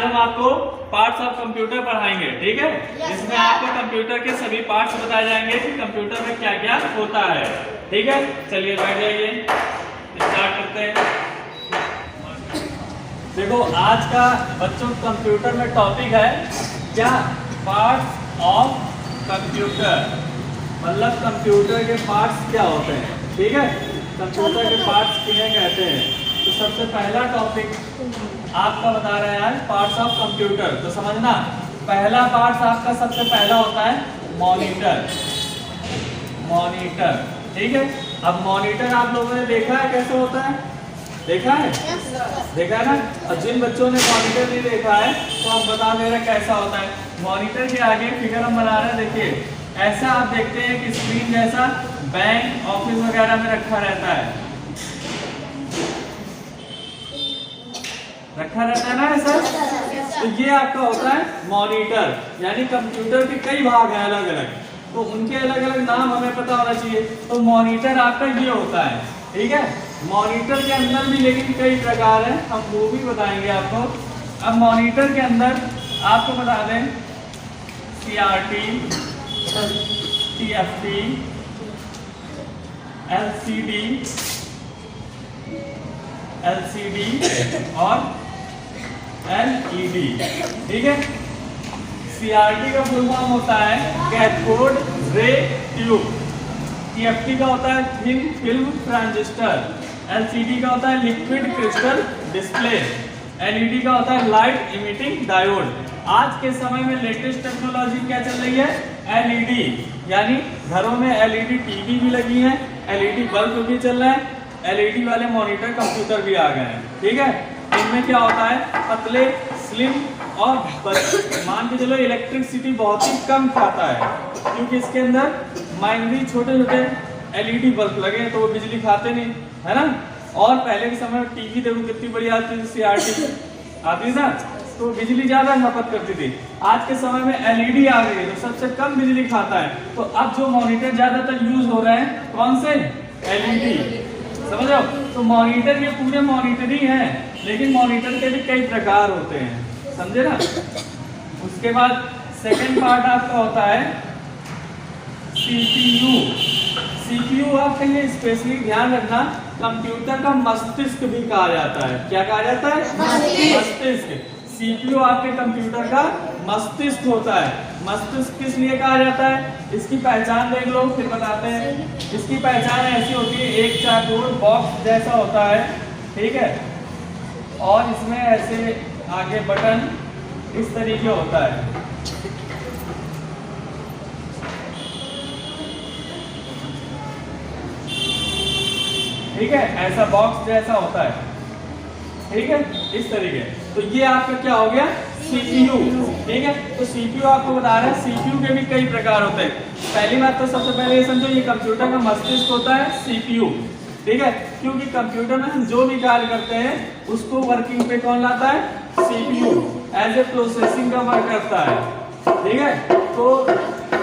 हम आपको parts of computer पढ़ाएंगे, ठीक है। जिसमें आपको कंप्यूटर के सभी पार्ट्स बताए जाएंगे कि कंप्यूटर में क्या क्या होता है, ठीक है। चलिए बैठ जाइए, स्टार्ट करते हैं। देखो आज का बच्चों कंप्यूटर में टॉपिक है क्या, पार्ट्स ऑफ कंप्यूटर, मतलब कंप्यूटर के पार्ट्स क्या होते हैं, ठीक है। कंप्यूटर के पार्ट्स किन्हें कहते हैं। तो सबसे पहला टॉपिक आपका बता रहे हैं पार्ट्स ऑफ कंप्यूटर। तो समझना, पहला पार्ट्स आपका सबसे पहला होता है मॉनिटर, मॉनिटर, ठीक है। अब मॉनिटर आप लोगों ने देखा है कैसे होता है, देखा है, देखा है ना। और जिन बच्चों ने मॉनिटर नहीं देखा है तो हम बता दे रहे हैं कैसा होता है। मॉनिटर के आगे फिगर हम बना रहे हैं, देखिए ऐसा आप देखते हैं कि स्क्रीन जैसा बैंक ऑफिस वगैरह में रखा रहता है, रखा रहता है ना ऐसा। तो ये आपका होता है मॉनिटर, यानी कंप्यूटर के कई भाग हैं अलग अलग, तो उनके अलग अलग नाम हमें पता होना चाहिए। तो मॉनिटर आपका ये होता है, ठीक है। मॉनिटर के अंदर भी लेकिन कई प्रकार हैं, हम वो भी बताएंगे आपको। अब मॉनिटर के अंदर आपको बता दें CRT, TFT, LCD और LED, ठीक है। CRT का फुल फॉर्म होता है कैथोड रे ट्यूब, TFT का होता है थिन फिल्म ट्रांजिस्टर, LCD का होता है लिक्विड क्रिस्टल डिस्प्ले, LED का होता है लाइट इमिटिंग डायोड। आज के समय में लेटेस्ट टेक्नोलॉजी क्या चल रही है, LED, यानी घरों में LED टीवी भी लगी है, LED बल्ब भी चल रहा है, LED वाले मॉनिटर कंप्यूटर भी आ गए हैं, ठीक है। इनमें क्या होता है, पतले स्लिम और मान के चलो इलेक्ट्रिसिटी बहुत ही कम खाता है, क्योंकि इसके अंदर माइनरी छोटे छोटे LED बल्ब लगे हैं, तो वो बिजली खाते नहीं, है ना। और पहले के समय में टीवी देखो कितनी बड़ी आती थी, CRT आती ना, तो बिजली ज्यादा खपत करती थी। आज के समय में LED आ गई है तो सबसे कम बिजली खाता है। तो अब जो मॉनिटर ज्यादातर यूज हो रहे हैं कौन से, LED, समझ रहे हो। तो मॉनिटर ये पूरे मॉनिटर ही हैं, लेकिन मॉनिटर के भी कई प्रकार होते हैं, समझे ना। उसके बाद सेकंड पार्ट आपका होता है CPU। CPU आपका ये स्पेशली ध्यान रखना, कंप्यूटर का मस्तिष्क भी कहा जाता है। क्या कहा जाता है, मस्तिष्क। CPU आपके कंप्यूटर का मस्तिष्क होता है। मस्तिष्क किस लिए कहा जाता है, इसकी पहचान देख लो फिर बताते हैं। इसकी पहचान ऐसी होती है, एक चारकोर बॉक्स जैसा होता है, ठीक है, और इसमें ऐसे आगे बटन इस तरीके होता है, ठीक है, ऐसा बॉक्स जैसा होता है, ठीक है, इस तरीके। तो ये आपका क्या हो गया, CPU, ठीक है। तो CPU आपको बता रहे हैं, CPU के भी कई प्रकार होते हैं। पहली बात तो सबसे पहले ये समझो, ये कंप्यूटर का मस्तिष्क होता है CPU, ठीक है, क्योंकि कंप्यूटर में हम जो भी कार्य करते हैं उसको वर्किंग पे कौन लाता है, CPU, एज ए प्रोसेसिंग का वर्क करता है, ठीक है। तो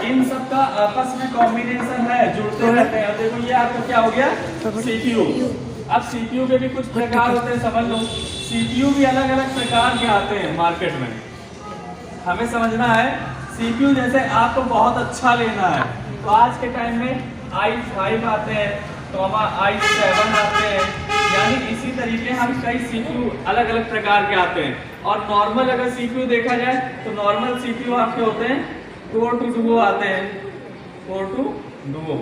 इन सब का आपस में कॉम्बिनेशन है, जुड़ते रहते हैं। देखो ये आपका क्या हो गया, CPU। अब CPU के भी कुछ प्रकार होते हैं, समझ लो। CPU भी अलग अलग प्रकार के आते हैं मार्केट में, हमें समझना है। CPU जैसे आपको बहुत अच्छा लेना है तो आज के टाइम में i5 आते हैं, तो i7 आते हैं, यानी इसी तरीके हम कई CPU अलग अलग प्रकार के आते हैं। और नॉर्मल अगर CPU देखा जाए तो नॉर्मल CPU आपके होते हैं कोर टू डुओ आते हैं, कोर टू डुओ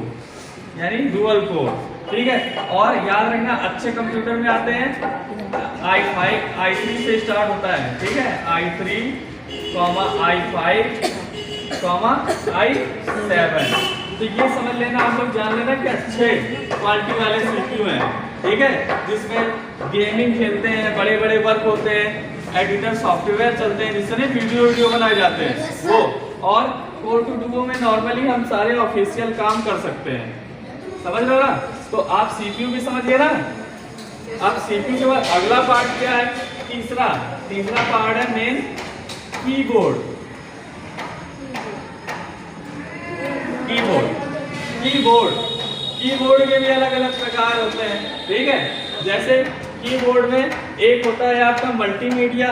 यानी डुअल कोर, ठीक है। और याद रखना अच्छे कंप्यूटर में आते हैं i5, i3 से स्टार्ट होता है, ठीक है, i3, i5, i7। तो ये समझ लेना, आप लोग जान लेना कि अच्छे क्वालिटी वाले CPU हैं, ठीक है, जिसमें गेमिंग खेलते हैं, बड़े बड़े वर्क होते हैं, एडिटर सॉफ्टवेयर चलते हैं जिससे वीडियो बनाए जाते हैं वो। और कोर टू डुओ में नॉर्मली हम सारे ऑफिशियल काम कर सकते हैं, समझ लो ना। तो आप CPU भी समझिए ना। अब CPU के बाद अगला पार्ट क्या है, तीसरा पार्ट है मेन कीबोर्ड। कीबोर्ड के भी अलग अलग प्रकार होते हैं, ठीक है। जैसे कीबोर्ड में एक होता है आपका मल्टीमीडिया,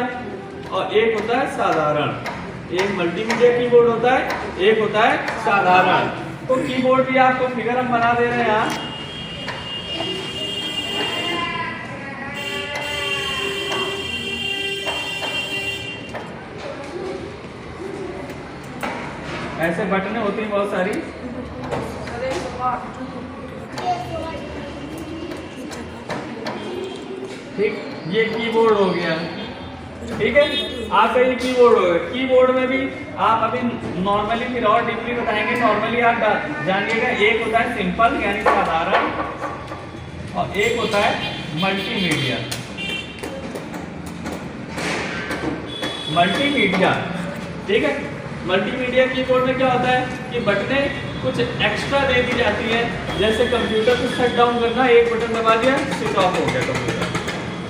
और एक होता है साधारण। एक मल्टीमीडिया कीबोर्ड होता है, एक होता है साधारण। तो कीबोर्ड भी आपको फिगर हम बना दे रहे हैं यहाँ। ऐसे बटनें होती हैं बहुत सारी। ठीक, ये कीबोर्ड हो गया। ठीक है, आपका ये कीबोर्ड हो गया। कीबोर्ड में भी आप अभी नॉर्मली फिर और डीपली बताएंगे। नॉर्मली आप जानिएगा, एक होता है सिंपल यानी साधारण और एक होता है मल्टीमीडिया। मल्टीमीडिया, ठीक है। मल्टीमीडिया कीबोर्ड में क्या होता है कि बटनें कुछ एक्स्ट्रा दे दी जाती है। जैसे कंप्यूटर को शट डाउन करना, एक बटन दबा दिया, स्विच ऑफ हो गया कंप्यूटर।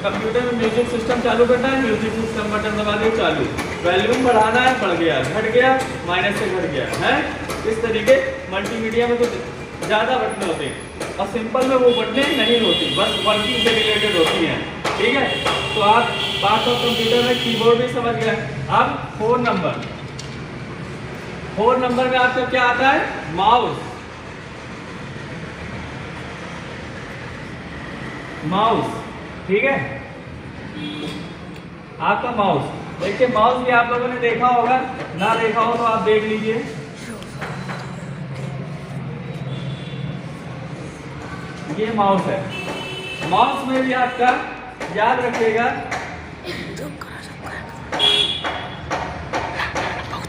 कंप्यूटर में म्यूजिक सिस्टम चालू करना है, म्यूजिक सिस्टम बटन दबा दिया, चालू। वॉल्यूम बढ़ाना है, बढ़ गया, घट गया, माइनस से घट गया है। इस तरीके मल्टीमीडिया में कुछ ज़्यादा बटनें होते हैं और सिंपल में वो बटनें नहीं होती, बस वर्किंग से रिलेटेड होती हैं। ठीक है, तो आप बात ऑफ कंप्यूटर में कीबोर्ड भी समझ गए। अब 4 नंबर, 4 नंबर में आपका क्या आता है? माउस। माउस, ठीक है, आपका माउस। देखिए माउस भी आप लोगों ने देखा होगा, ना देखा हो तो आप देख लीजिए। ये माउस है। माउस में भी आपका याद रखिएगा,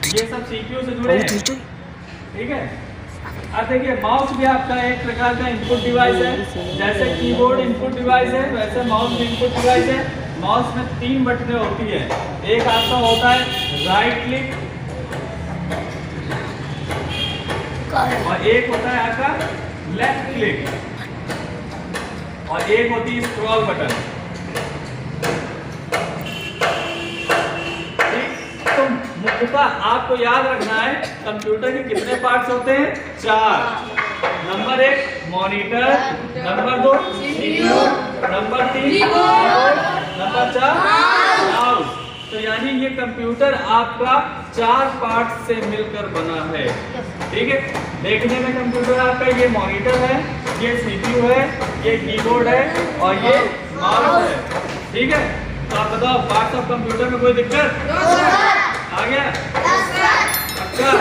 ये सब सीपीयू से जुड़े हैं। ठीक है, अब देखिए माउस भी आपका एक प्रकार का इनपुट डिवाइस है। जैसे कीबोर्ड इनपुट डिवाइस है, वैसे माउस भी इनपुट डिवाइस है। माउस में 3 बटनें होती है। एक आपका होता है राइट क्लिक और एक होता है आपका लेफ्ट क्लिक और एक होती है स्क्रॉल बटन। मुख्यतः आपको याद रखना है कंप्यूटर के कितने पार्ट्स होते हैं? 4। Number 1 monitor, number 2 CPU, number 3 keyboard, number 4 mouse. तो यानी ये कंप्यूटर आपका 4 पार्ट से मिलकर बना है। ठीक है, देखने में कंप्यूटर आपका ये मॉनिटर है, ये सीपीयू है, ये कीबोर्ड है और ये माउस है। ठीक है, तो आप बताओ पार्ट्स ऑफ कंप्यूटर में कोई दिक्कत आ गया? अच्छा।